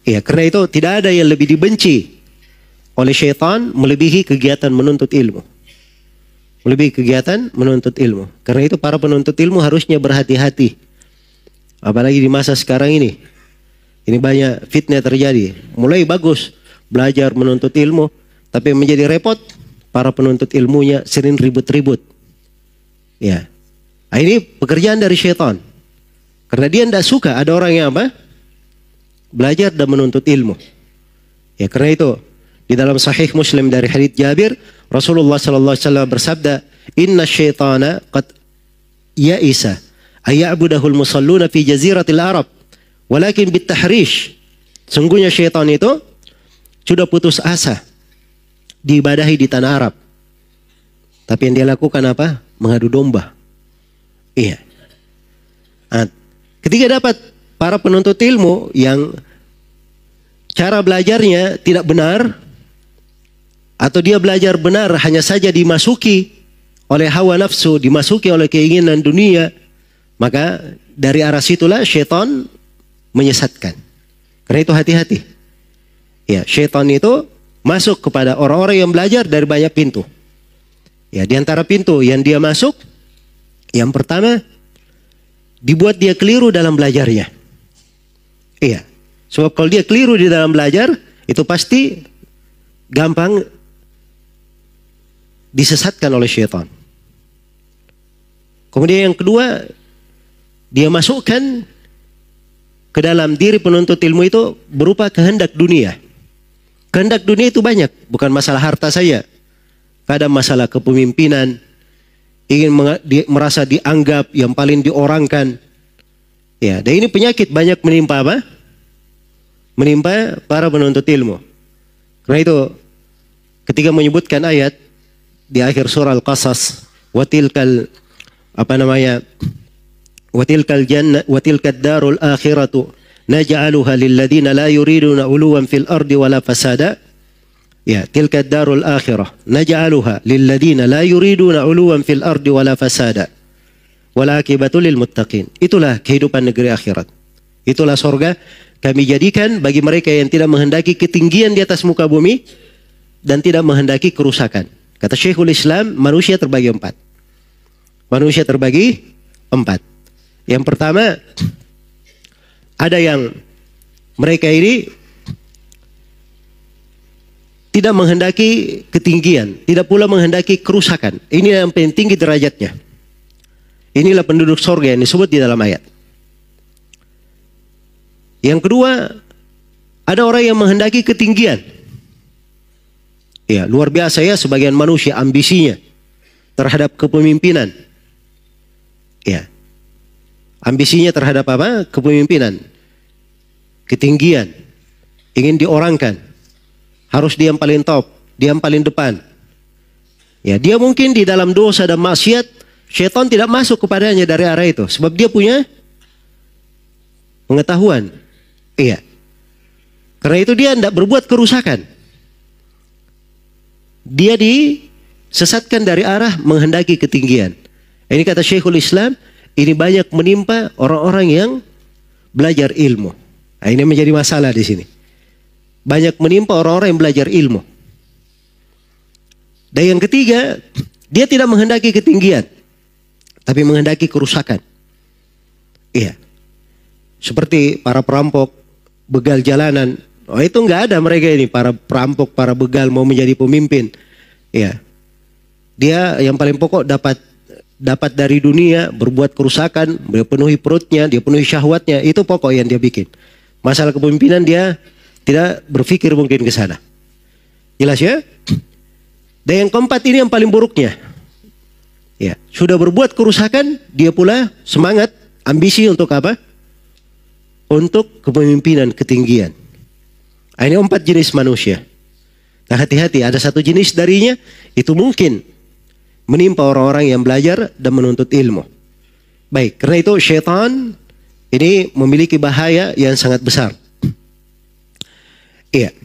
Ya, karena itu tidak ada yang lebih dibenci oleh syaitan melebihi kegiatan menuntut ilmu. Melebihi kegiatan menuntut ilmu. Karena itu para penuntut ilmu harusnya berhati-hati. Apalagi di masa sekarang ini. Ini banyak fitnah terjadi. Mulai bagus belajar menuntut ilmu, tapi menjadi repot para penuntut ilmunya sering ribut-ribut. Ya. Nah, ini pekerjaan dari syaitan. Karena dia tidak suka ada orang yang apa? Belajar dan menuntut ilmu. Ya, karena itu di dalam Sahih Muslim dari hadits Jabir, Rasulullah sallallahu alaihi wasallam bersabda, "Inna syaitana qad ya'isa ayya'budahul musalluna fi jaziratil Arab, walakin bitahrish." Sungguhnya syaitan itu sudah putus asa diibadahi di tanah Arab. Tapi yang dia lakukan apa? Mengadu domba. Iya. Nah, ketika dapat para penuntut ilmu yang cara belajarnya tidak benar, atau dia belajar benar hanya saja dimasuki oleh hawa nafsu, dimasuki oleh keinginan dunia, maka dari arah situlah syaitan menyesatkan. Karena itu hati-hati. Ya, syaitan itu masuk kepada orang-orang yang belajar dari banyak pintu. Ya, di antara pintu yang dia masuk, yang pertama, dibuat dia keliru dalam belajarnya. Iya, sebab kalau dia keliru di dalam belajar, itu pasti gampang disesatkan oleh syaitan. Kemudian yang kedua, dia masukkan ke dalam diri penuntut ilmu itu berupa kehendak dunia. Kehendak dunia itu banyak, bukan masalah harta saja. Kadang masalah kepemimpinan, ingin merasa dianggap yang paling diorangkan. Ya, dan ini penyakit banyak menimpa apa? Menimpa para penuntut ilmu. Karena itu ketika menyebutkan ayat di akhir surah Al-Qasas, watilkal jannah watilkad darul akhiratu naj'aluha lil ladzina la yuriduna uluwan fil ardi wala fasada. Ya, tilkad darul akhirah naj'aluha lil ladzina la yuriduna uluwan fil ardi wala fasada. Wal akibatu lil muttaqin. Itulah kehidupan negeri akhirat. Itulah surga kami jadikan bagi mereka yang tidak menghendaki ketinggian di atas muka bumi dan tidak menghendaki kerusakan. Kata Syekhul Islam, manusia terbagi 4. Manusia terbagi 4. Yang pertama, ada yang mereka ini tidak menghendaki ketinggian, tidak pula menghendaki kerusakan. Ini yang paling tinggi derajatnya. Inilah penduduk surga yang disebut di dalam ayat. Yang kedua, ada orang yang menghendaki ketinggian. Ya, luar biasa ya sebagian manusia ambisinya terhadap kepemimpinan. Ya. Ambisinya terhadap apa? Kepemimpinan. Ketinggian. Ingin diorangkan. Harus dia yang paling top, dia yang paling depan. Ya, dia mungkin di dalam dosa dan maksiat, syaitan tidak masuk kepadanya dari arah itu. Sebab dia punya pengetahuan. Iya. Karena itu dia tidak berbuat kerusakan. Dia disesatkan dari arah menghendaki ketinggian. Ini kata Syekhul Islam, ini banyak menimpa orang-orang yang belajar ilmu. Nah, ini menjadi masalah di sini. Banyak menimpa orang-orang yang belajar ilmu. Dan yang ketiga, dia tidak menghendaki ketinggian, tapi menghendaki kerusakan. Iya. Seperti para perampok, begal jalanan. Oh, itu nggak ada mereka ini, para perampok, para begal mau menjadi pemimpin. Iya. Dia yang paling pokok dapat dari dunia, berbuat kerusakan, dia penuhi perutnya, dia penuhi syahwatnya, itu pokok yang dia bikin. Masalah kepemimpinan dia tidak berpikir mungkin ke sana. Jelas ya? Dan yang keempat ini yang paling buruknya. Ya, sudah berbuat kerusakan, dia pula semangat, ambisi untuk apa? Untuk kepemimpinan, ketinggian. Nah, ini 4 jenis manusia. Nah, hati-hati, ada satu jenis darinya, itu mungkin menimpa orang-orang yang belajar dan menuntut ilmu. Baik, karena itu syaitan ini memiliki bahaya yang sangat besar. Iya.